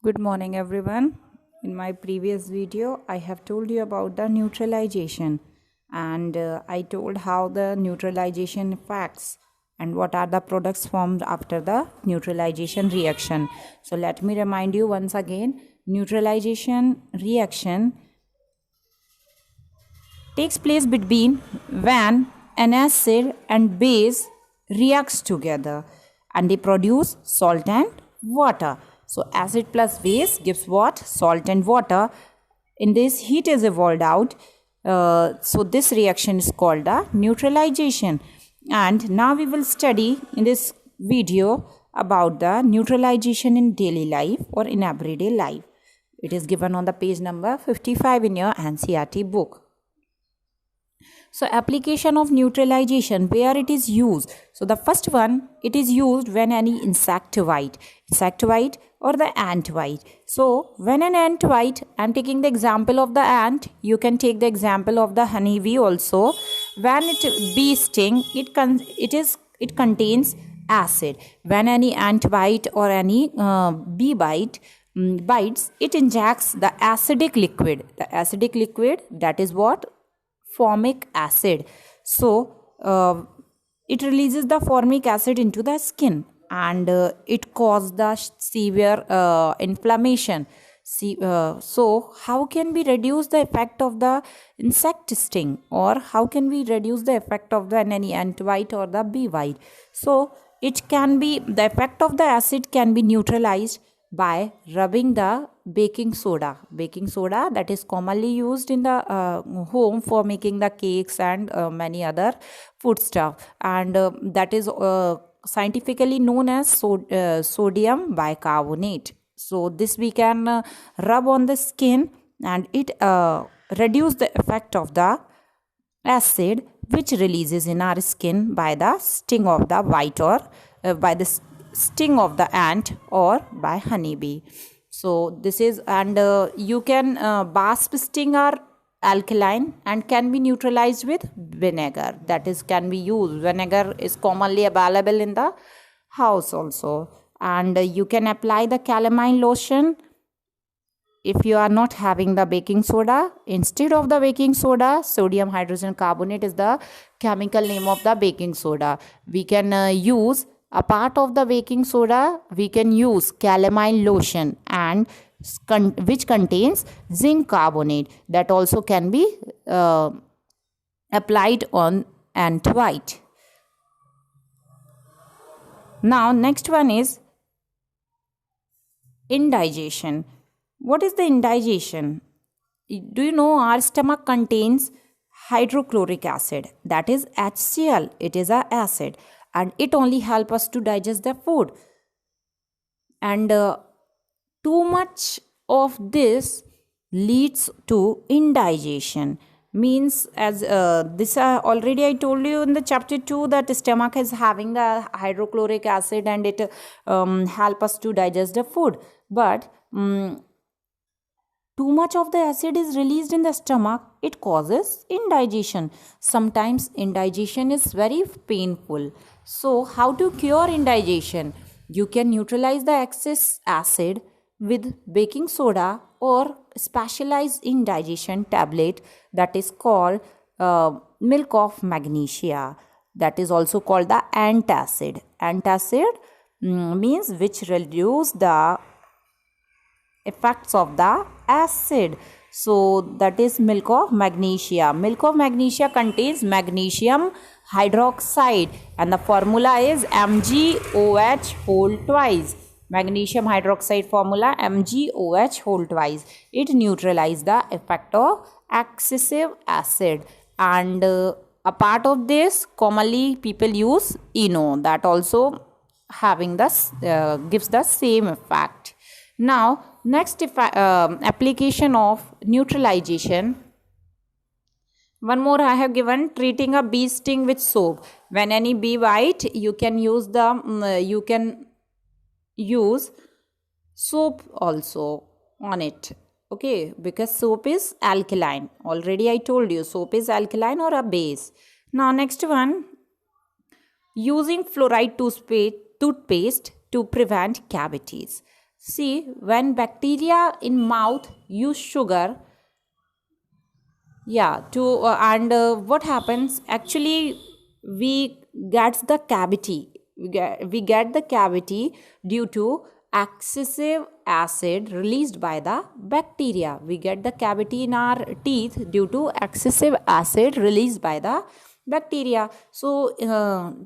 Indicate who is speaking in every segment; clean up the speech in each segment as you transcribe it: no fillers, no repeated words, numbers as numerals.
Speaker 1: Good morning, everyone. In my previous video, I have told you about the neutralization and I told how the neutralization effects and what are the products formed after the neutralization reaction. So, let me remind you once again neutralization reaction takes place between when an acid and base reacts together and they produce salt and water. So acid plus base gives what? Salt and water. In this heat is evolved out. So this reaction is called a neutralization. And now we will study in this video about the neutralization in daily life or in everyday life. It is given on the page number 55 in your NCERT book. So application of neutralization, where it is used. So the first one, it is used when any insect bite or the ant bite. So when an ant bite, I'm taking the example of the ant, you can take the example of the honeybee also. When it bee sting, it contains acid. When any ant bite or any bee bites, it injects the acidic liquid. The acidic liquid, that is what? Formic acid. So it releases the formic acid into the skin and it causes the severe inflammation. So how can we reduce the effect of the insect sting, or how can we reduce the effect of the any ant bite or the bee bite? So it can be, the effect of the acid can be neutralized by rubbing the baking soda that is commonly used in the home for making the cakes and many other food stuff, and that is scientifically known as sodium bicarbonate. So this we can rub on the skin and it reduce the effect of the acid which releases in our skin by the sting of the bite or by the sting of the ant or by honeybee. So this is, and you can wasp sting are alkaline and can be neutralized with vinegar, that is can be used. Vinegar is commonly available in the house also, and you can apply the calamine lotion if you are not having the baking soda. Instead of the baking soda, sodium hydrogen carbonate is the chemical name of the baking soda. We can use a part of the baking soda, we can use calamine lotion and which contains zinc carbonate, that also can be applied on ant bite. Now next one is indigestion. What is the indigestion? Do you know our stomach contains hydrochloric acid, that is HCl. It is a acid and it only helps us to digest the food, and too much of this leads to indigestion. Means, as this already I told you in the chapter 2 that the stomach is having the hydrochloric acid and it help us to digest the food, but too much of the acid is released in the stomach, it causes indigestion. Sometimes indigestion is very painful. So how to cure indigestion? You can neutralize the excess acid with baking soda or specialized indigestion tablet, that is called milk of magnesia, that is also called the antacid. Antacid means which reduce the effects of the acid. So that is milk of magnesia. Milk of magnesia contains magnesium hydroxide and the formula is MgOH whole twice. Magnesium hydroxide formula MgOH whole twice. It neutralizes the effect of excessive acid, and a part of this commonly people use ENO, that also having this gives the same effect. Now next application of neutralization, one more I have given, treating a bee sting with soap. When any bee bite, you can use soap also on it, okay, because soap is alkaline. Already I told you soap is alkaline or a base. Now next one, using fluoride toothpaste to prevent cavities. See, when bacteria in mouth use sugar, yeah, to and what happens actually, we get the cavity. We get the cavity due to excessive acid released by the bacteria. We get the cavity in our teeth due to excessive acid released by the bacteria. So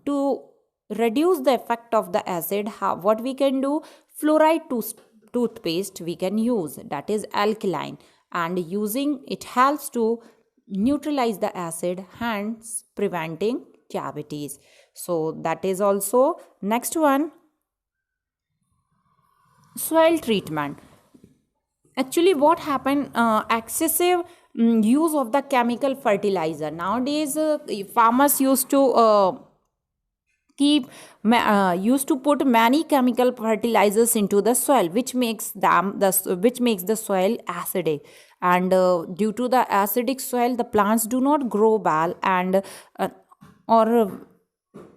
Speaker 1: to reduce the effect of the acid, what we can do, fluoride toothpaste we can use, that is alkaline, and using it helps to neutralize the acid, hence preventing cavities. So that is also next one, soil treatment. Actually what happened, excessive use of the chemical fertilizer nowadays, farmers used to put many chemical fertilizers into the soil, which makes the soil acidic, and due to the acidic soil the plants do not grow well, and or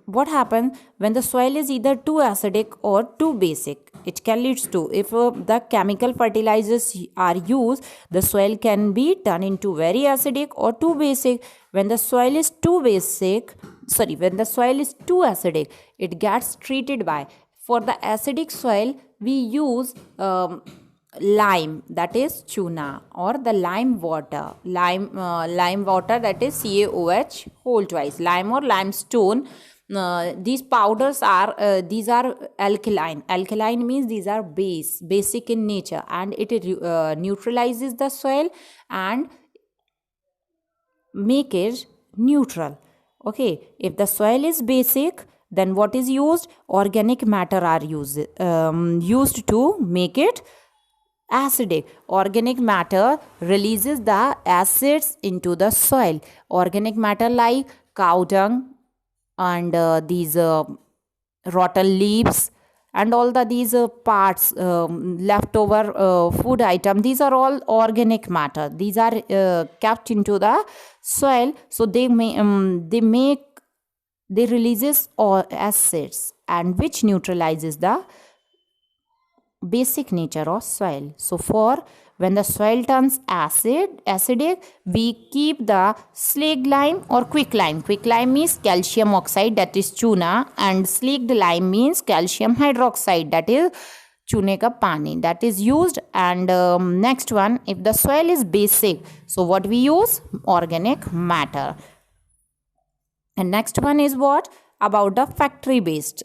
Speaker 1: what happens when the soil is either too acidic or too basic, it can lead to, if the chemical fertilizers are used, the soil can be turned into very acidic or too basic. When the soil is too basic, when the soil is too acidic, it gets treated by, for the acidic soil we use lime, that is chuna, or the lime water, lime water, that is CaOH whole twice, lime or limestone. These powders are these are alkaline means these are basic in nature, and it neutralizes the soil and make it neutral. Okay, if the soil is basic, then what is used, organic matter are used to make it acidic. Organic matter releases the acids into the soil. Organic matter like cow dung and these rotten leaves and all these parts, leftover food item, these are all organic matter. These are kept into the soil, so they releases all acids, and which neutralizes the basic nature of soil. So for when the soil turns acidic, we keep the slaked lime or quicklime. Quicklime means calcium oxide, that is chuna, and slaked lime means calcium hydroxide, that is chune ka pani, that is used. And next one, if the soil is basic, so what we use, organic matter. And next one is what about the factory based.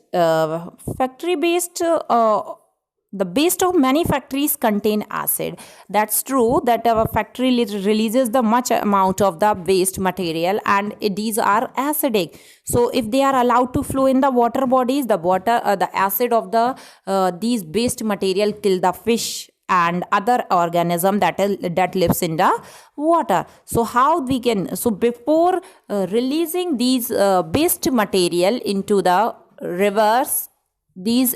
Speaker 1: The waste of many factories contain acid. That's true that our factory releases the much amount of the waste material, and these are acidic. So if they are allowed to flow in the water bodies, the acid of these waste material kill the fish and other organism that lives in the water. So how we can, so before releasing these waste material into the rivers, these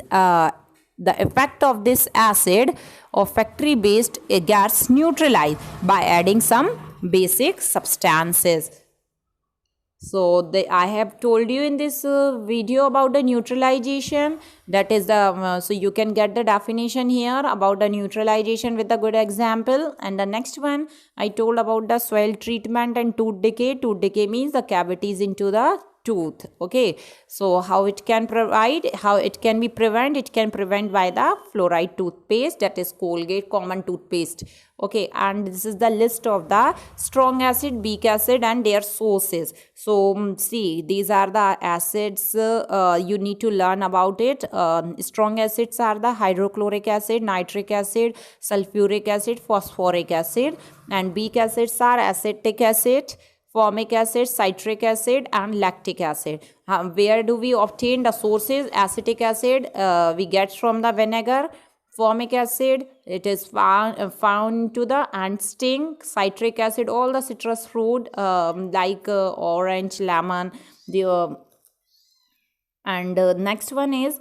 Speaker 1: the effect of this acid of factory based gets neutralized by adding some basic substances. So I have told you in this video about the neutralization, that is the so you can get the definition here about the neutralization with a good example. And the next one I told about the soil treatment and tooth decay. Tooth decay means the cavities into the tooth. Okay, so how it can be prevent, it can prevent by the fluoride toothpaste, that is Colgate common toothpaste. Okay, and this is the list of the strong acid, weak acid and their sources. So see, these are the acids you need to learn about it. Strong acids are the hydrochloric acid, nitric acid, sulfuric acid, phosphoric acid, and weak acids are acetic acid, formic acid, citric acid and lactic acid. Where do we obtain the sources? Acetic acid we get from the vinegar. Formic acid, it is found to the ant sting. Citric acid, all the citrus fruit like orange, lemon. And next one is,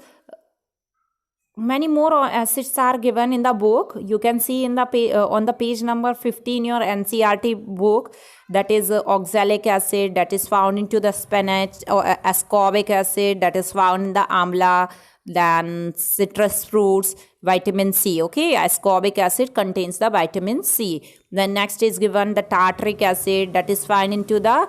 Speaker 1: many more acids are given in the book. You can see in the on the page number 15 your NCERT book, that is oxalic acid, that is found into the spinach, or ascorbic acid, that is found in the amla, then citrus fruits, vitamin C. Okay, ascorbic acid contains the vitamin C. Then next is given the tartaric acid, that is found into the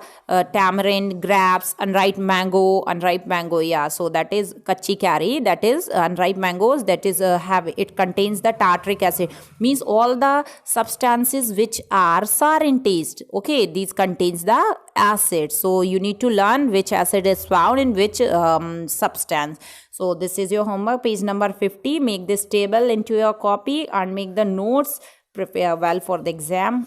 Speaker 1: tamarind, grapes, unripe mango. Yeah, so that is kachi kari, that is unripe mangoes, that is have it contains the tartaric acid, means all the substances which are sour in taste. Okay, these contains the acid. So you need to learn which acid is found in which substance. So this is your homework, page number 50. Make this table into your copy and make the notes. Prepare well for the exam.